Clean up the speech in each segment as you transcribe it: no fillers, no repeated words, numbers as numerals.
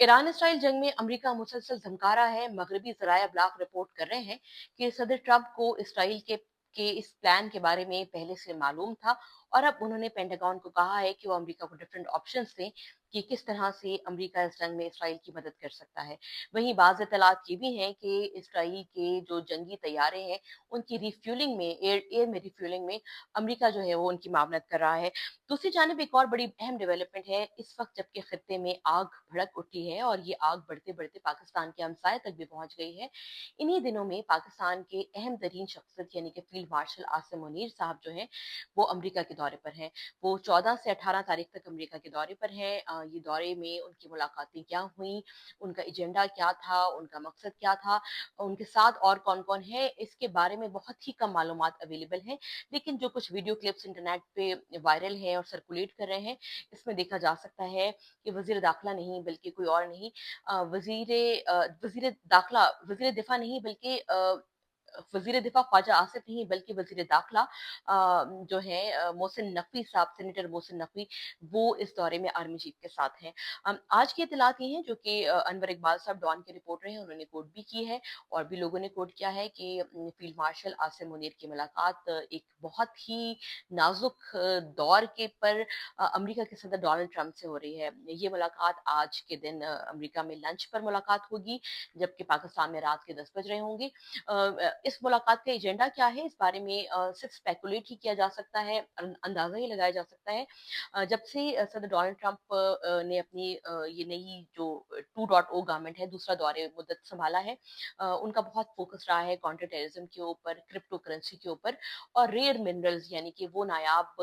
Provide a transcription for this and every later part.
Iran Israel जंग में America मुसलसल धमका रहा है। मगरबी ज़राया अबलाग रिपोर्ट कर रहे हैं कि सदर ट्रंप को इसराइल के इस प्लान के बारे में पहले से मालूम था और अब उन्होंने पेंटागन को कहा है कि वो अमेरिका को डिफरेंट ऑप्शंस दें कि किस तरह से अमेरिका इस जंग में इसराइल की मदद कर सकता है। वहीं बाज़ इत्तलात ये भी हैं कि इसराइल के जो जंगी तैयारे हैं, उनकी रिफ्यूलिंग में एयर में रिफ्यूलिंग में अमेरिका जो है वो उनकी मामलत कर रहा है। दूसरी जानिब एक और बड़ी अहम डेवलपमेंट है इस वक्त, जबकि खत्ते में आग भड़क उठी है और ये आग बढ़ते बढ़ते पाकिस्तान के हमसाए तक भी पहुंच गई है। इन्हीं दिनों में पाकिस्तान के अहम तरीन शख्सियत यानी कि फील्ड मार्शल आसिम मुनीर साहब जो हैं वो अमेरिका के दौरे पर हैं। वो 14 से 18 तारीख तक अमेरिका के दौरे पर हैं। ये दौरे में उनकी मुलाकातें क्या हुई, उनका एजेंडा क्या था, उनका मकसद क्या था, उनके साथ और कौन कौन है, इसके बारे में बहुत ही कम मालूमात अवेलेबल हैं। लेकिन जो कुछ वीडियो क्लिप्स इंटरनेट पे वायरल हैं और सर्कुलेट कर रहे हैं, इसमें देखा जा सकता है कि वज़ीर दाखिला नहीं बल्कि कोई और नहीं, वज़ीर दिफा नहीं बल्कि वज़ीर दिफा ख्वाजा आसिफ नहीं बल्कि वज़ीर दाखिला जो है मोहसिन नकवी साहब, सेनेटर मोहसिन नकवी, वो इस दौरे में आर्मी चीफ के साथ हैं। आज की इत्तलात ये हैं जो कि अनवर इकबाल साहब डॉन के रिपोर्टर हैं, उन्होंने कोट भी की है और भी लोगों ने कोट किया है कि फील्ड मार्शल आसिम मुनीर की मुलाकात एक बहुत ही नाजुक दौर के पर अमेरिका के सदर डोनाल्ड ट्रंप से हो रही है। ये मुलाकात आज के दिन अमेरिका में लंच पर मुलाकात होगी, जबकि पाकिस्तान में रात के 10 बज रहे होंगे। इस मुलाकात का एजेंडा क्या है, इस बारे में सिर्फ स्पेकुलेट ही किया जा सकता है, अंदाजा ही लगाया जा सकता है। जब से सदर डोनाल्ड ट्रंप ने अपनी ये नई जो 2.0 गवर्नमेंट है, दूसरा दौरे मुद्दत संभाला है, उनका बहुत फोकस रहा है काउंटर टेररिज्म के ऊपर, क्रिप्टो करेंसी के ऊपर और रेयर मिनरल्स यानी कि वो नायाब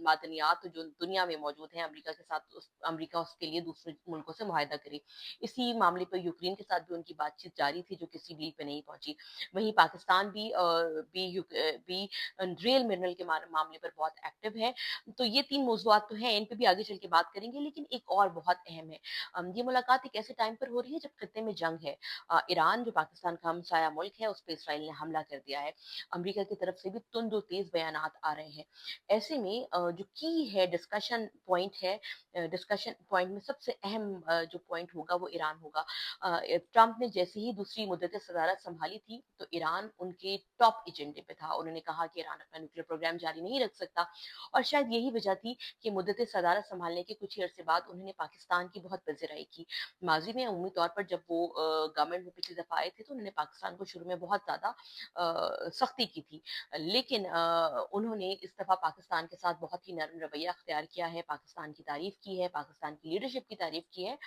मादनियात जो दुनिया में मौजूद हैं। अमेरिका के साथ अमेरिका उसके लिए दूसरे मुल्कों से मुआहदा करे। इसी मामले पर यूक्रेन के साथ भी उनकी बातचीत जारी थी जो किसी डील पे नहीं पहुंची। वहीं पाकिस्तान भी रियल मिनरल के मामले पर बहुत एक्टिव है। तो ये तीन मौजूद तो हैं, इन पे भी आगे चल के बात करेंगे, लेकिन एक और बहुत अहम है। ये मुलाकात एक ऐसे टाइम पर हो रही है जब खत्ते में जंग है। ईरान जो पाकिस्तान का हमसाया मुल्क है, उस पर इसराइल ने हमला कर दिया है। अमेरिका की तरफ से भी तुंद और तेज बयानात आ रहे हैं। ऐसे में जो की है डिस्कशन पॉइंट में सबसे अहम जो पॉइंट होगा वो ईरान होगा। ट्रंप ने जैसे ही दूसरी मुद्दत सदारत संभाली थी तो ईरान उनके टॉप एजेंडे पे था। उन्होंने कहा कि ईरान अपना न्यूक्लियर प्रोग्राम जारी नहीं रख सकता और शायद यही वजह थी कि मुद्दत सदारत संभालने के कुछ ही अरसे बाद उन्होंने पाकिस्तान की बहुत पज़िराई की। माजी में उम्मी तौर पर जब वो गवर्नमेंट में पिछली दफा आए थे तो उन्होंने पाकिस्तान को शुरू में बहुत ज्यादा सख्ती की थी, लेकिन उन्होंने इस दफा पाकिस्तान के साथ बहुत ही नरम रवैया अख्तियार किया है, पाकिस्तान की तारीफ की है, पाकिस्तान की लीडरशिप की तारीफ की है।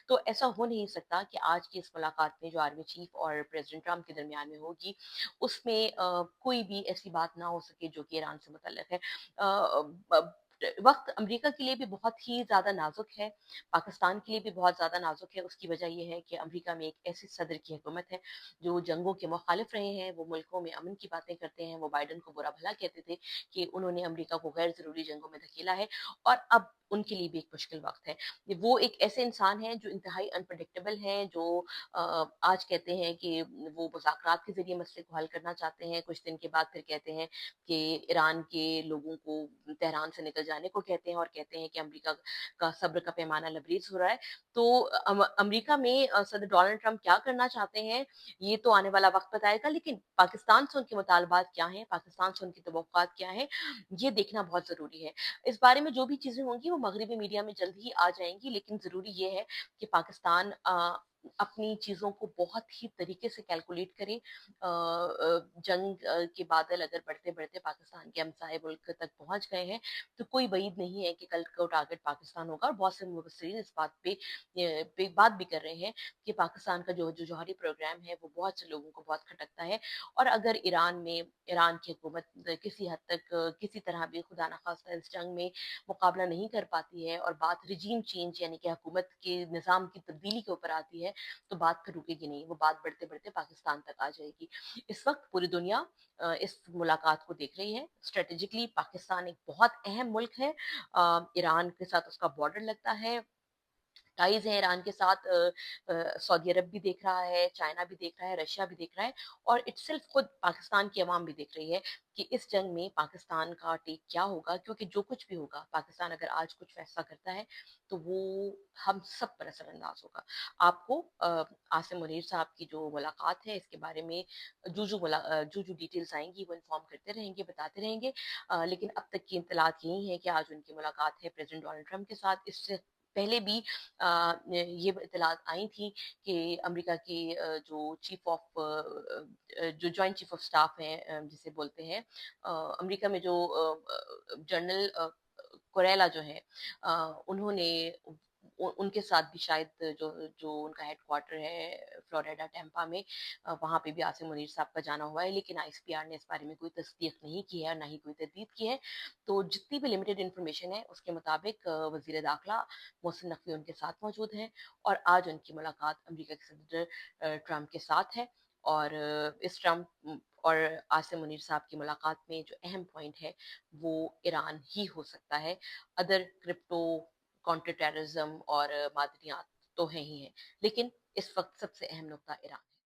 तो ऐसा हो नहीं सकता कि आज की इस मुलाकात में जो आर्मी चीफ और प्रेसिडेंट ट्रंप के दरमियान में होगी उसमें कोई भी ऐसी बात ना हो सके जो कि ईरान से मुतल्लिक है। वक्त अमेरिका के लिए भी बहुत ही ज्यादा नाजुक है, पाकिस्तान के लिए भी बहुत ज्यादा नाजुक है। उसकी वजह यह है कि अमेरिका में एक ऐसे सदर की हुकूमत है जो जंगों के मुखालिफ रहे हैं, वो मुल्कों में अमन की बातें करते हैं, वो बाइडन को बुरा भला कहते थे कि उन्होंने अमेरिका को गैर जरूरी जंगों में धकेला है और अब उनके लिए भी एक मुश्किल वक्त है। वो एक ऐसे इंसान हैं जो इंतहाई अनप्रडिक्टेबल हैं, जो आज कहते हैं कि वो मुज़ाकरात के ज़रिए मसले को हल करना चाहते हैं, कुछ दिन के बाद फिर कहते हैं कि ईरान के लोगों को तेहरान से निकल जाने को कहते हैं और कहते हैं कि अमेरिका का सब्र का पैमाना लबरेज हो रहा है। तो अमेरिका में सदर डोनाल्ड ट्रंप क्या करना चाहते हैं, ये तो आने वाला वक्त बताएगा, लेकिन पाकिस्तान से उनके मुतालबात क्या हैं, पाकिस्तान से उनकी तवक्कुआत क्या हैं, ये देखना बहुत ज़रूरी है। इस बारे में जो भी चीज़ें होंगी वो मगरबी मीडिया में जल्द ही आ जाएँगी, लेकिन ज़रूरी ये है कि पाकिस्तान अपनी चीज़ों को बहुत ही तरीके से कैलकुलेट करे। जंग के बादल अगर बढ़ते-बढ़ते पाकिस्तान के हमसाए मुल्क तक पहुँच गए हैं, तो कोई बईद नहीं है कि कल को टारगेट पाकिस्तान होगा और बहुत से मुबस्सिरीन इस बात पे बात भी कर रहे हैं कि पाकिस्तान का जो जौहरी प्रोग्राम है, वो बहुत से लोगों को बहुत खटकता है और अगर ईरान की हुकूमत किसी हद तक किसी तरह भी खुदा न खास्ता इस जंग में मुकाबला नहीं कर पाती है और बात रिजीम चेंज यानी कि हुकूमत के निज़ाम की तब्दीली के ऊपर आती है, तो बात फिर रुकेगी नहीं, वो बात बढ़ते-बढ़ते पाकिस्तान तक आ जाएगी। इस वक्त पूरी दुनिया इस मुलाकात को देख रही है। स्ट्रेटेजिकली पाकिस्तान एक बहुत अहम मुल्क है। ईरान के साथ उसका बॉर्डर लगता है, टाइज़ हैं ईरान के साथ सऊदी अरब भी देख रहा है, चाइना भी देख रहा है, रशिया भी देख रहा है और इटसेल्फ खुद पाकिस्तान की अवाम भी देख रही है कि इस जंग में पाकिस्तान का टेक क्या होगा क्योंकि जो कुछ भी होगा, पाकिस्तान अगर आज कुछ फैसला करता है, तो वो हम सब पर असरअंदाज़ होगा। आपको आसिम मुनीर साहब की जो मुलाकात है, इसके बारे में जो-जो डिटेल्स आएँगी, वो इन्फॉर्म करते रहेंगे, बताते रहेंगे। लेकिन अब तक की इत्तलात यही है कि आज उनकी मुलाकात है प्रेज़िडेंट डोनाल्ड ट्रंप के साथ। इससे पहले भी ये इत्तलात आई थी कि अमेरिका के जो जो जॉइंट चीफ ऑफ स्टाफ हैं जिसे बोलते हैं अमेरिका में जो जनरल कोरेला जो है उन्होंने उनके साथ भी शायद जो जो उनका हेडक्वार्टर है फ्लोरिडा टेम्पा में वहाँ पे भी आसिम मुनीर साहब का जाना हुआ है लेकिन आईएसपीआर ने इस बारे में कोई तस्दीक नहीं की है और ना ही कोई तस्दीक की है तो जितनी भी लिमिटेड इन्फॉर्मेशन है उसके मुताबिक वजीर दाखिला मोहसिन नकवी उनके साथ मौजूद हैं और आज उनकी मुलाकात अमेरिका के सदर ट्रंप के साथ है और इस ट्रंप और आसिम मुनीर साहब की मुलाकात में जो अहम पॉइंट है वो ईरान ही हो सकता है अदर क्रिप्टो काउंटर टेररिज्म और मादनियात तो हैं ही हैं लेकिन इस वक्त सबसे अहम नुकता ईरान है